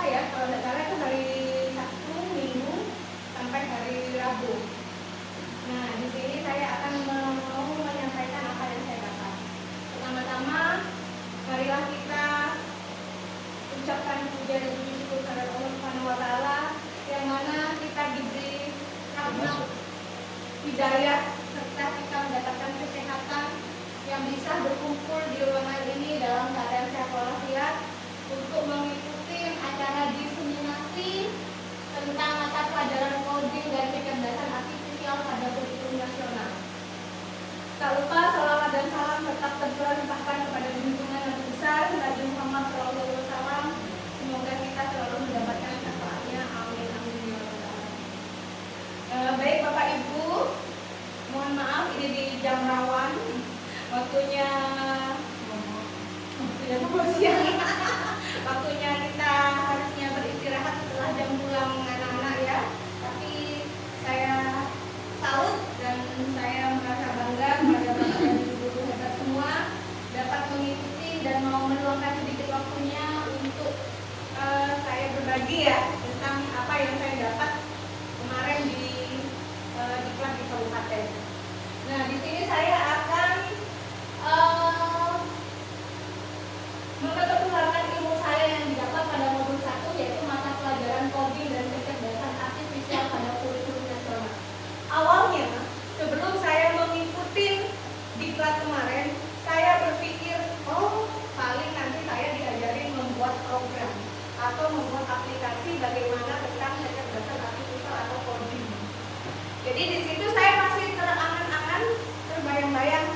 apa ya, kalau tidak salah itu hari Sabtu, Minggu sampai hari Rabu. Nah, di sini saya akan mau menyampaikan apa yang saya dapat. Pertama-tama, marilah kita ucapkan puja dan puji syukur kepada Allah Subhanahu wa taala yang mana kita diberi rahmat, hidayah serta kita mendapatkan kesehatan yang bisa berkumpul di ruangan ini dalam keadaan sehat walafiat untuk mengikuti acara diseminasi tentang mata pelajaran coding dan kecerdasan artifisial pada kurikulum nasional. Tak lupa salawat dan salam tetap tercurahkan kepada junjungan Nabi besar Nabi Muhammad SAW. Semoga kita selalu mendapatkan syafaatnya. Amin amin ya rabbal alamin. Baik Bapak Ibu, mohon maaf ini di jam rawan, waktunya siang. Waktunya kita harusnya beristirahat setelah jam pulang anak-anak ya. Tapi saya salut dan saya merasa bangga kepada Bapak dan Ibu hebat semua dapat mengikuti dan mau meluangkan sedikit waktunya untuk saya berbagi ya tentang apa yang saya dapat kemarin di kelas di kabupaten. Nah, di sini saya akan memperkenalkan ilmu saya yang didapat pada modul 1 yaitu mata pelajaran coding dan kecerdasan artifisial pada kurikulum nasional. Awalnya, sebelum saya mengikuti di kelas kemarin, saya berpikir, oh paling nanti saya diajarin membuat program atau membuat aplikasi bagaimana tentang kecerdasan artifisial atau coding. Jadi di situ saya masih terangan-angan, terbayang-bayang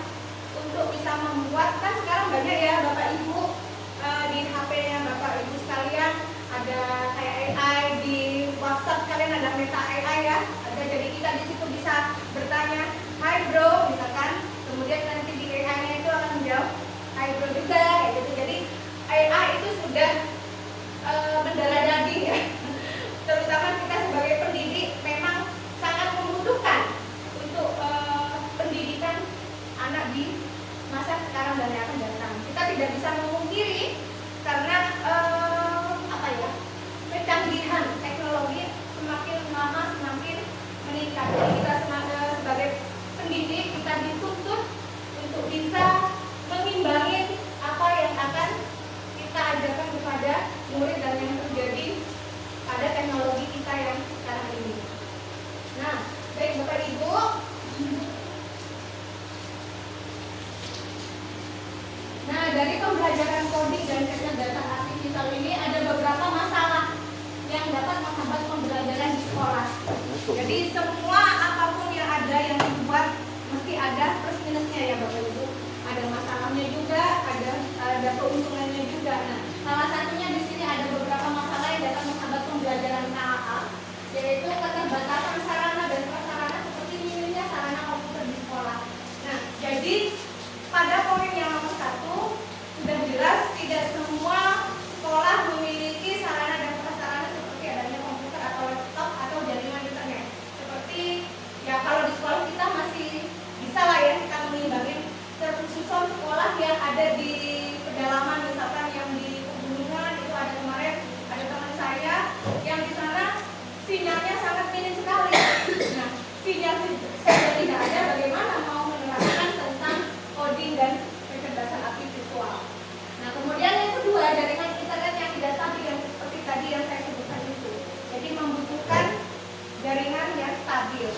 untuk bisa membuat, kan sekarang banyak ya Bapak Ibu di HP-nya Bapak Ibu sekalian ada kayak AI, di WhatsApp kalian ada Meta AI ya. Jadi kita di situ bisa bertanya, "Hai bro," misalkan, kemudian nanti di AI-nya itu akan menjawab, "Hai bro" juga, gitu. Jadi AI itu sudah mendarah daging ya. Terutama kita sebagai pendidik memang sangat membutuhkan untuk pendidikan anak di masa sekarang dan yang akan datang. Kita tidak bisa memungkiri karena kecanggihan teknologi semakin lama semakin meningkat. Jadi kita sebagai pendidik kita dituntut untuk bisa mengimbangi apa yang akan kita ajarkan kepada murid dan yang terjadi pada teknologi kita yang sekarang ini. Nah, baik Bapak Ibu, nah dari pembelajaran coding dan kecerdasan artifisial ini ada beberapa masalah yang dapat menghambat pembelajaran di sekolah. Jadi semua apapun yang ada yang dibuat mesti ada plus minusnya ya Bapak Ibu. Ada masalahnya juga, ada keuntungannya juga. Nah, salah satunya di sini ada beberapa masalah yang dapat menghambat pembelajaran KAA, yaitu keterbatasan sarana dan prasarana seperti minimnya sarana komputer di sekolah. Nah, jadi pada poin yang nomor 1 sudah jelas tidak semua sekolah memiliki sarana dan prasarana seperti adanya komputer atau laptop atau jaringan internet. Seperti ya kalau di sekolah kita masih bisa lah ya kita mengimbangi tersusun sekolah yang ada di pedalaman, misalkan yang di pegunungan itu ada kemarin ada teman saya yang di sana sinyalnya sangat minim sekali. Nah, sinyal saja tidak ada, bagaimana mau menerapkan tentang coding dan kecerdasan artifisial. Nah, kemudian yang kedua, jaringan internet yang tidak stabil yang seperti tadi yang saya sebutkan itu. Jadi membutuhkan jaringan yang stabil.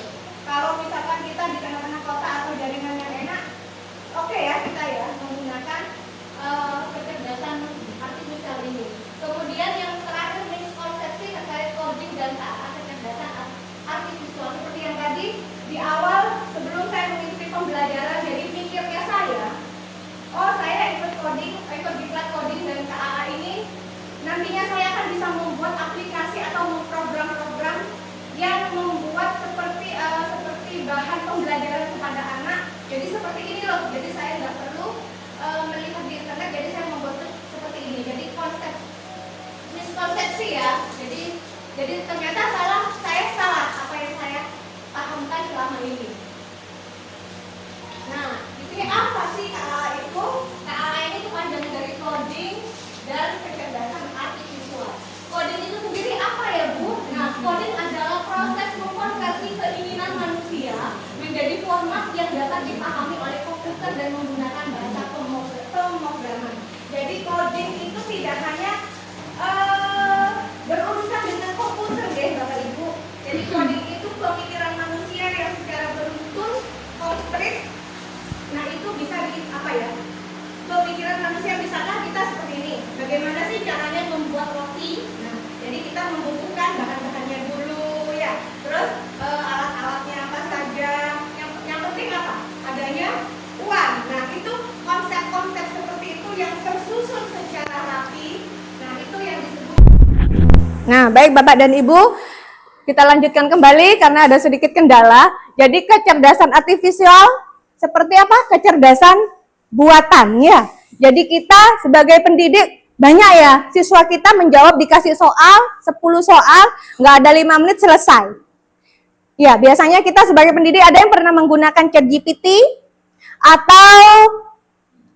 Kalau misalkan kita di tengah-tengah kota atau jaringan yang enak, oke ya kita ya menggunakan kecerdasan artifisial ini. Kemudian yang terakhir miskonsepsi terkait coding dan kecerdasan artifisial seperti yang tadi di awal sebelum saya mengikuti pembelajaran, jadi pikirnya saya, oh saya ikut diklat coding dan KAA ini nantinya saya akan bisa membuat aplikasi atau program-program yang membuat seperti bahan pembelajaran kepada anak. Jadi seperti ini loh. Jadi saya nggak perlu melihat di internet. Jadi saya membuat seperti ini. Jadi miskonsepsi ya. Jadi ternyata saya salah apa yang saya pahamkan selama ini. Nah, di sini apa sih KAA itu? KAA ini kepanjangan dari coding dan kecerdasan artifisial. Coding dan menggunakan bahasa pemrograman. Jadi coding itu tidak hanya berurusan dengan komputer deh Bapak Ibu. Jadi coding itu pemikiran manusia yang secara beruntun, konkret. Nah itu bisa di apa ya? Pemikiran manusia, misalkan kita seperti ini. Bagaimana sih caranya membuat roti? Nah, jadi kita membutuhkan bahan-bahannya dulu ya. Terus alat-alatnya apa saja? Yang penting apa? Adanya uang. Nah, itu konsep-konsep seperti itu yang tersusun secara rapi. Nah, itu yang disebut. Nah, baik Bapak dan Ibu, kita lanjutkan kembali karena ada sedikit kendala. Jadi kecerdasan artifisial seperti apa? Kecerdasan buatan ya. Jadi kita sebagai pendidik banyak ya, siswa kita menjawab dikasih soal 10 soal, nggak ada 5 menit selesai. Ya, biasanya kita sebagai pendidik ada yang pernah menggunakan ChatGPT atau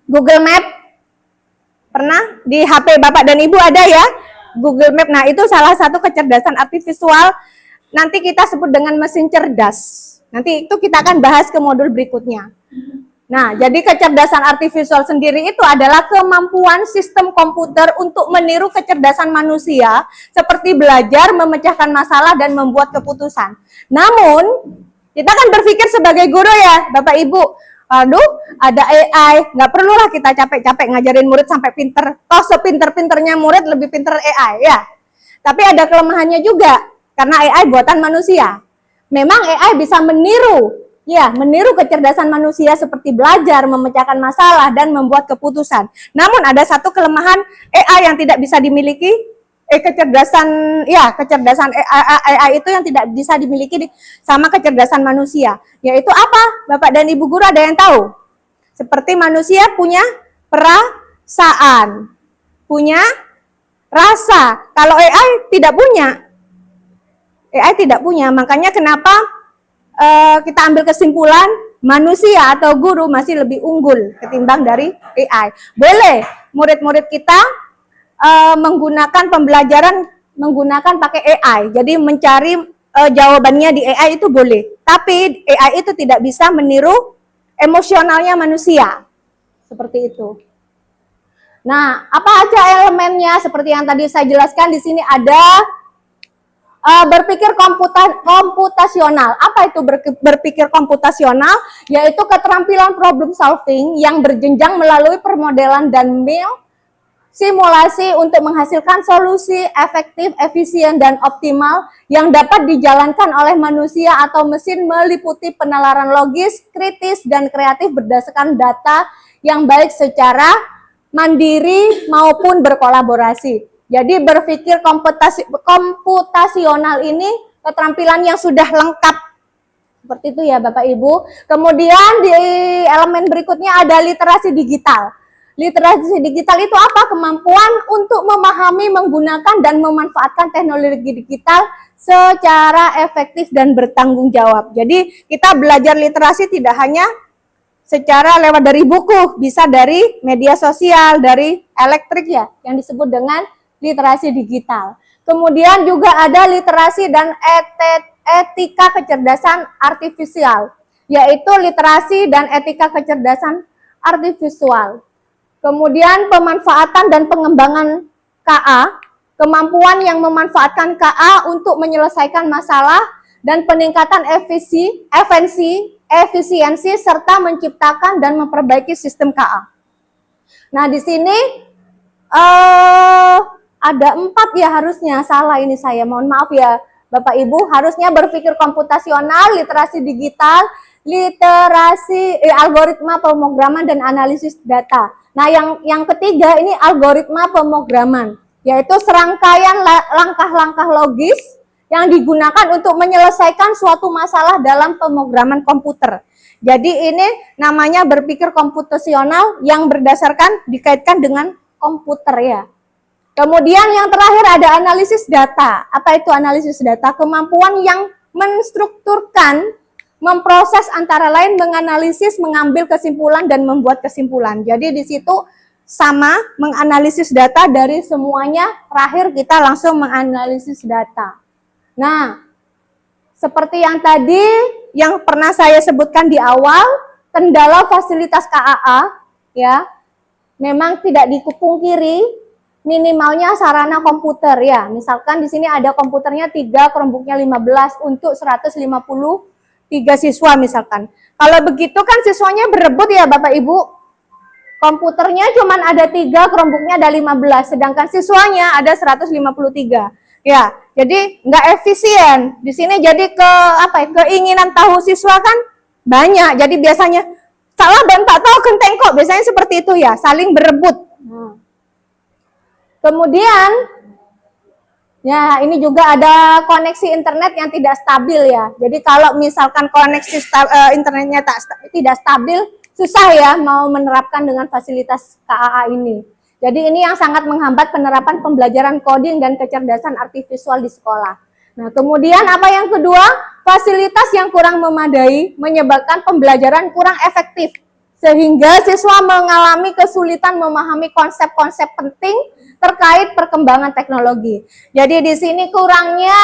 Google Map. Pernah di HP Bapak dan Ibu ada ya? Google Map. Nah, itu salah satu kecerdasan artifisial. Nanti kita sebut dengan mesin cerdas. Nanti itu kita akan bahas ke modul berikutnya. Nah, jadi kecerdasan artifisial sendiri itu adalah kemampuan sistem komputer untuk meniru kecerdasan manusia seperti belajar, memecahkan masalah, dan membuat keputusan. Namun, kita kan berpikir sebagai guru ya, Bapak Ibu, aduh, ada AI, nggak perlulah kita capek-capek ngajarin murid sampai pinter. Toh sepinter-pinternya murid lebih pinter AI ya. Tapi ada kelemahannya juga, karena AI buatan manusia. Memang AI bisa meniru kecerdasan manusia seperti belajar, memecahkan masalah, dan membuat keputusan. Namun ada satu kelemahan AI yang tidak bisa dimiliki, kecerdasan AI itu yang tidak bisa dimiliki sama kecerdasan manusia. Yaitu apa? Bapak dan Ibu guru ada yang tahu? Seperti manusia punya perasaan, punya rasa. Kalau AI tidak punya, makanya kenapa kita ambil kesimpulan manusia atau guru masih lebih unggul ketimbang dari AI. Boleh murid-murid kita menggunakan pembelajaran menggunakan pakai AI. Jadi mencari jawabannya di AI itu boleh. Tapi AI itu tidak bisa meniru emosionalnya manusia. Seperti itu. Nah, apa aja elemennya? Seperti yang tadi saya jelaskan, di sini ada berpikir komputasional. Apa itu berpikir komputasional? Yaitu keterampilan problem solving yang berjenjang melalui permodelan dan simulasi untuk menghasilkan solusi efektif, efisien, dan optimal yang dapat dijalankan oleh manusia atau mesin, meliputi penalaran logis, kritis, dan kreatif berdasarkan data yang baik secara mandiri maupun berkolaborasi. Jadi berpikir komputasional ini keterampilan yang sudah lengkap. Seperti itu ya Bapak Ibu. Kemudian di elemen berikutnya ada literasi digital. Literasi digital itu apa? Kemampuan untuk memahami, menggunakan, dan memanfaatkan teknologi digital secara efektif dan bertanggung jawab. Jadi kita belajar literasi tidak hanya secara lewat dari buku, bisa dari media sosial, dari elektrik ya, yang disebut dengan literasi digital. Kemudian juga ada literasi dan etika kecerdasan artifisial, yaitu literasi dan etika kecerdasan artifisial. Kemudian pemanfaatan dan pengembangan KA, kemampuan yang memanfaatkan KA untuk menyelesaikan masalah dan peningkatan efisiensi serta menciptakan dan memperbaiki sistem KA. Nah, di sini ada 4 ya harusnya, salah ini saya, mohon maaf ya Bapak Ibu, harusnya berpikir komputasional, literasi digital, literasi algoritma pemrograman dan analisis data. Nah, yang ketiga ini algoritma pemrograman, yaitu serangkaian langkah-langkah logis yang digunakan untuk menyelesaikan suatu masalah dalam pemrograman komputer. Jadi ini namanya berpikir komputasional yang berdasarkan dikaitkan dengan komputer ya. Kemudian yang terakhir ada analisis data. Apa itu analisis data? Kemampuan yang menstrukturkan, memproses antara lain menganalisis, mengambil kesimpulan, dan membuat kesimpulan. Jadi di situ sama menganalisis data dari semuanya, terakhir kita langsung menganalisis data. Nah, seperti yang tadi yang pernah saya sebutkan di awal, kendala fasilitas KAA ya, memang tidak dipungkiri minimalnya sarana komputer ya. Misalkan di sini ada komputernya 3, Chromebooknya 15 untuk 153 siswa misalkan. Kalau begitu kan siswanya berebut ya Bapak Ibu. Komputernya cuma ada 3, Chromebooknya ada 15, sedangkan siswanya ada 153. Ya, jadi nggak efisien. Di sini jadi keinginan tahu siswa kan banyak. Jadi biasanya salah dan tak tahu genteng kok. Biasanya seperti itu ya, saling berebut. Kemudian ya ini juga ada koneksi internet yang tidak stabil ya. Jadi kalau misalkan koneksi internetnya tidak stabil, susah ya mau menerapkan dengan fasilitas KAA ini. Jadi ini yang sangat menghambat penerapan pembelajaran coding dan kecerdasan artifisial di sekolah. Nah, kemudian apa yang kedua? Fasilitas yang kurang memadai menyebabkan pembelajaran kurang efektif. Sehingga siswa mengalami kesulitan memahami konsep-konsep penting terkait perkembangan teknologi. Jadi di sini kurangnya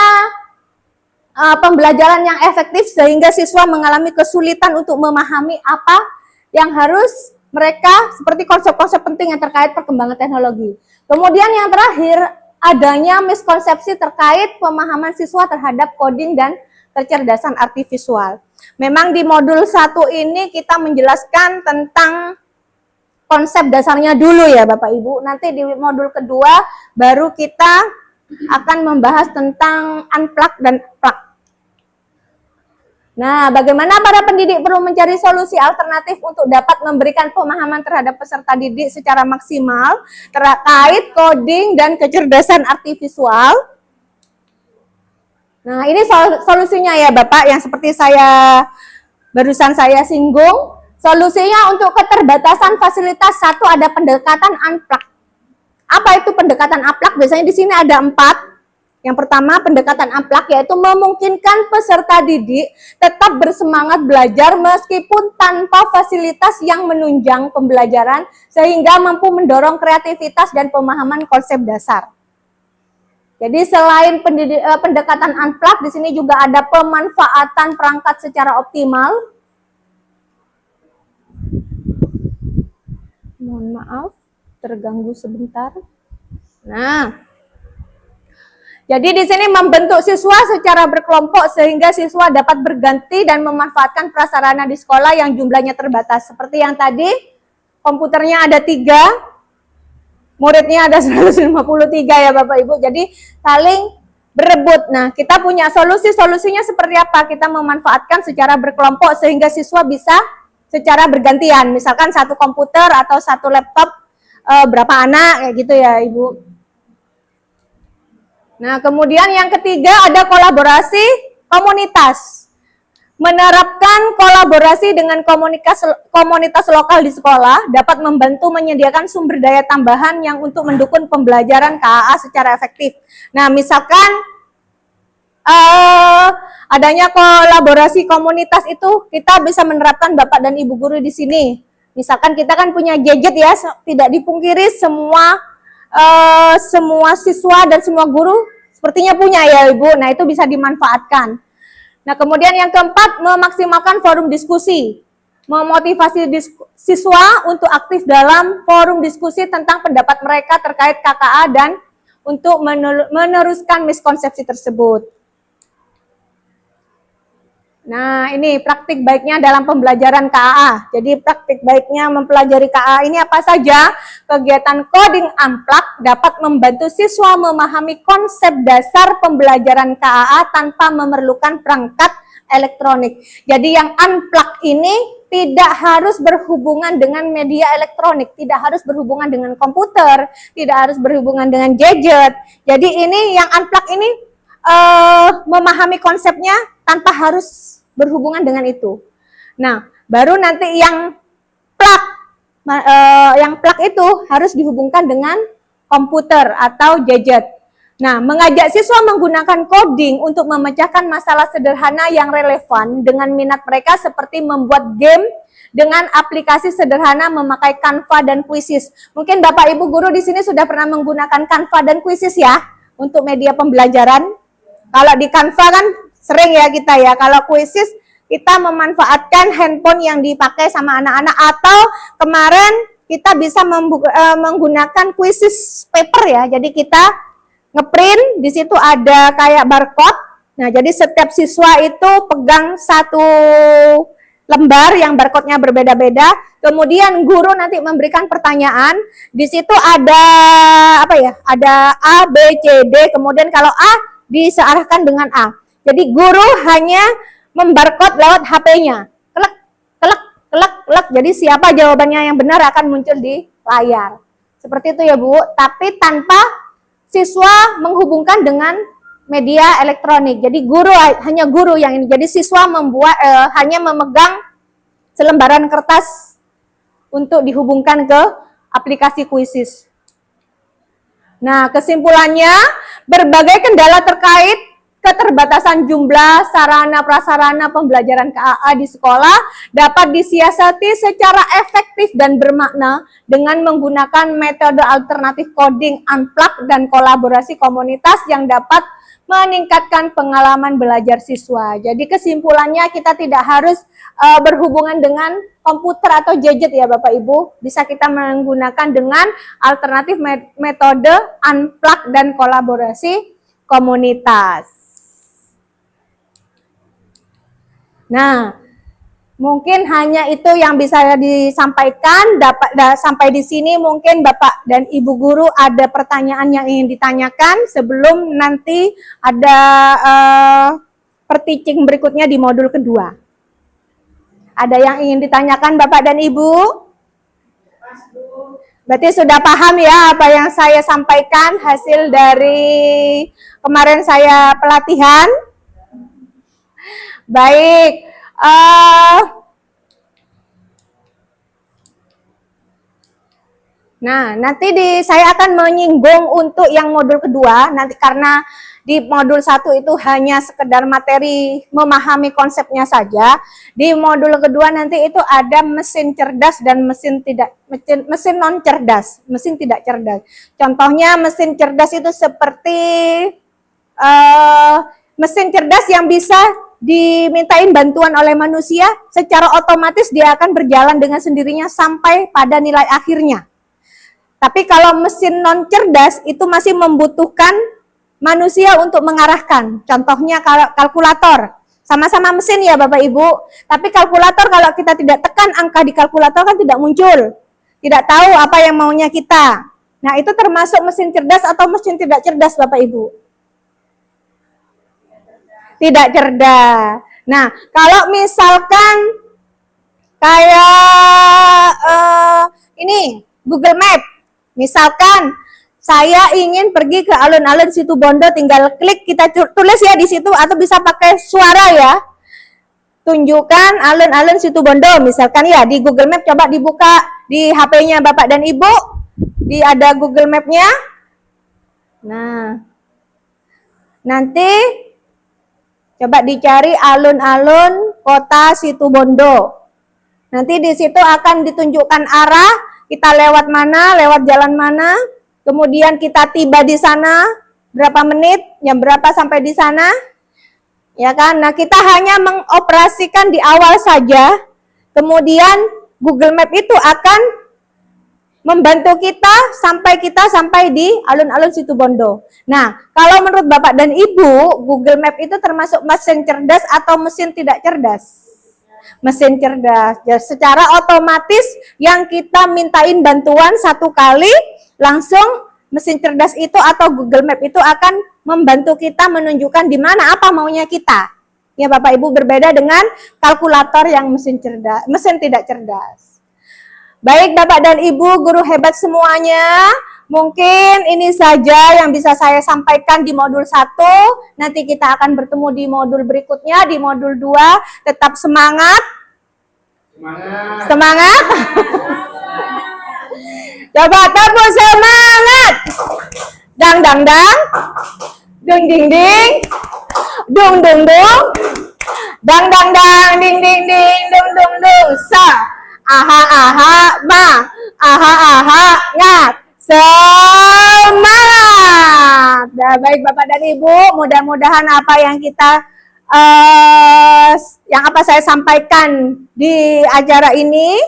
pembelajaran yang efektif sehingga siswa mengalami kesulitan untuk memahami apa yang harus mereka seperti konsep-konsep penting yang terkait perkembangan teknologi. Kemudian yang terakhir, adanya miskonsepsi terkait pemahaman siswa terhadap coding dan kecerdasan artifisial. Memang di modul 1 ini kita menjelaskan tentang konsep dasarnya dulu ya Bapak Ibu. Nanti di modul kedua baru kita akan membahas tentang unplug dan plug. Nah, bagaimana para pendidik perlu mencari solusi alternatif untuk dapat memberikan pemahaman terhadap peserta didik secara maksimal terkait coding dan kecerdasan artifisial. Nah, ini solusinya ya Bapak, yang seperti barusan saya singgung. Solusinya untuk keterbatasan fasilitas, satu ada pendekatan unplug. Apa itu pendekatan unplug? Biasanya di sini ada 4. Yang pertama, pendekatan unplug yaitu memungkinkan peserta didik tetap bersemangat belajar meskipun tanpa fasilitas yang menunjang pembelajaran sehingga mampu mendorong kreativitas dan pemahaman konsep dasar. Jadi selain pendekatan unplug, di sini juga ada pemanfaatan perangkat secara optimal. Mohon maaf, terganggu sebentar. Nah, jadi di sini membentuk siswa secara berkelompok sehingga siswa dapat berganti dan memanfaatkan prasarana di sekolah yang jumlahnya terbatas. Seperti yang tadi, komputernya ada 3, muridnya ada 153 ya Bapak Ibu. Jadi saling berebut. Nah, kita punya solusinya seperti apa? Kita memanfaatkan secara berkelompok sehingga siswa bisa secara bergantian. Misalkan 1 komputer atau 1 laptop, berapa anak kayak gitu ya Ibu. Nah, kemudian yang ketiga ada kolaborasi komunitas. Menerapkan kolaborasi dengan komunitas lokal di sekolah dapat membantu menyediakan sumber daya tambahan yang untuk mendukung pembelajaran KAA secara efektif. Nah, misalkan adanya kolaborasi komunitas itu kita bisa menerapkan Bapak dan Ibu guru di sini. Misalkan kita kan punya gadget ya, tidak dipungkiri semua siswa dan semua guru sepertinya punya ya Ibu. Nah, itu bisa dimanfaatkan. Nah, kemudian yang keempat, memaksimalkan forum diskusi. Memotivasi siswa untuk aktif dalam forum diskusi tentang pendapat mereka terkait KKA dan untuk meneruskan miskonsepsi tersebut. Nah, ini praktik baiknya dalam pembelajaran KAA. Jadi praktik baiknya mempelajari KAA ini apa saja? Kegiatan coding unplug dapat membantu siswa memahami konsep dasar pembelajaran KAA tanpa memerlukan perangkat elektronik. Jadi yang unplug ini tidak harus berhubungan dengan media elektronik, tidak harus berhubungan dengan komputer, tidak harus berhubungan dengan gadget. Jadi ini yang unplug ini memahami konsepnya tanpa harus berhubungan dengan itu. Nah, baru nanti yang plug itu harus dihubungkan dengan komputer atau gadget. Nah, mengajak siswa menggunakan coding untuk memecahkan masalah sederhana yang relevan dengan minat mereka seperti membuat game dengan aplikasi sederhana memakai Canva dan Quizzes. Mungkin Bapak Ibu guru di sini sudah pernah menggunakan Canva dan Quizzes ya untuk media pembelajaran. Kalau di Canva kan sering ya kita ya, kalau Quizzes kita memanfaatkan handphone yang dipakai sama anak-anak, atau kemarin kita bisa menggunakan quizzes paper ya. Jadi kita ngeprint, di situ ada kayak barcode. Nah, jadi setiap siswa itu pegang satu lembar yang barcode-nya berbeda-beda. Kemudian guru nanti memberikan pertanyaan. Di situ ada apa ya? Ada A, B, C, D. Kemudian kalau A disearahkan dengan A. Jadi guru hanya membarcode lewat HP-nya. Kelek, kelek, kelek, kelek. Jadi siapa jawabannya yang benar akan muncul di layar. Seperti itu ya Bu. Tapi tanpa siswa menghubungkan dengan media elektronik. Jadi hanya guru yang ini. Jadi siswa hanya memegang selembaran kertas untuk dihubungkan ke aplikasi Quizzes. Nah, kesimpulannya, berbagai kendala terkait keterbatasan jumlah sarana prasarana pembelajaran KAA di sekolah dapat disiasati secara efektif dan bermakna dengan menggunakan metode alternatif coding unplugged dan kolaborasi komunitas yang dapat meningkatkan pengalaman belajar siswa. Jadi kesimpulannya kita tidak harus berhubungan dengan komputer atau gadget ya Bapak Ibu. Bisa kita menggunakan dengan alternatif metode unplugged dan kolaborasi komunitas. Nah, mungkin hanya itu yang bisa disampaikan. Sampai di sini mungkin Bapak dan Ibu guru ada pertanyaan yang ingin ditanyakan sebelum nanti ada per-teaching berikutnya di modul kedua. Ada yang ingin ditanyakan Bapak dan Ibu? Berarti sudah paham ya apa yang saya sampaikan hasil dari kemarin saya pelatihan? Baik. Nah, nanti saya akan menyinggung untuk yang modul kedua, nanti karena di modul 1 itu hanya sekedar materi memahami konsepnya saja. Di modul kedua nanti itu ada mesin cerdas dan mesin non cerdas, mesin tidak cerdas. Contohnya mesin cerdas itu seperti mesin cerdas yang bisa dimintain bantuan oleh manusia, secara otomatis dia akan berjalan dengan sendirinya sampai pada nilai akhirnya. Tapi kalau mesin non cerdas itu masih membutuhkan manusia untuk mengarahkan. Contohnya kalkulator, sama-sama mesin ya Bapak Ibu. Tapi kalkulator kalau kita tidak tekan angka di kalkulator kan tidak muncul, tidak tahu apa yang maunya kita. Nah, itu termasuk mesin cerdas atau mesin tidak cerdas Bapak Ibu? Tidak cerdas. Nah, kalau misalkan kayak ini Google Map, misalkan saya ingin pergi ke alun-alun Situbondo, tinggal klik, kita tulis ya di situ, atau bisa pakai suara ya. Tunjukkan alun-alun Situbondo, misalkan ya di Google Map, coba dibuka di HP-nya Bapak dan Ibu, ada Google Map-nya. Nah, nanti coba dicari alun-alun kota Situbondo. Nanti di situ akan ditunjukkan arah, kita lewat mana, lewat jalan mana, kemudian kita tiba di sana, berapa menit, jam berapa sampai di sana, ya kan? Nah, kita hanya mengoperasikan di awal saja, kemudian Google Map itu akan membantu kita sampai di alun-alun Situbondo. Nah, kalau menurut Bapak dan Ibu, Google Map itu termasuk mesin cerdas atau mesin tidak cerdas? Mesin cerdas. Ya, secara otomatis yang kita mintain bantuan satu kali, langsung mesin cerdas itu atau Google Map itu akan membantu kita menunjukkan di mana apa maunya kita. Ya Bapak Ibu, berbeda dengan kalkulator yang mesin tidak cerdas. Baik Bapak dan Ibu, guru hebat semuanya, mungkin ini saja yang bisa saya sampaikan di modul 1. Nanti kita akan bertemu di modul berikutnya, di modul 2. Tetap semangat. Semangat. Coba tepuk semangat. Dang dang dang. Ding ding ding. Dung dung dung. Dang dang dang. Ding ding ding. Dung dung dung. Sa. Aha aha ma, aha aha ngat, semangat. Nah, baik Bapak dan Ibu, mudah-mudahan apa yang kita yang apa saya sampaikan di acara ini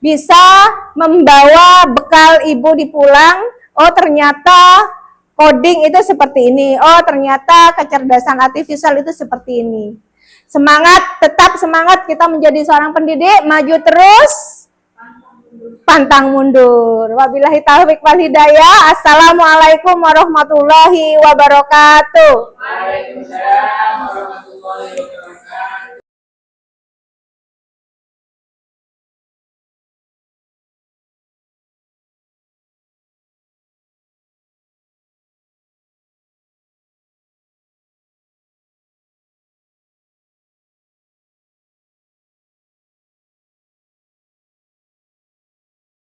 bisa membawa bekal ibu di pulang. Oh ternyata coding itu seperti ini. Oh ternyata kecerdasan artifisial itu seperti ini. Semangat, tetap semangat kita menjadi seorang pendidik, maju terus, pantang mundur. Wabillahi taufiq wal hidayah. Assalamualaikum warahmatullahi wabarakatuh. Waalaikumsalam.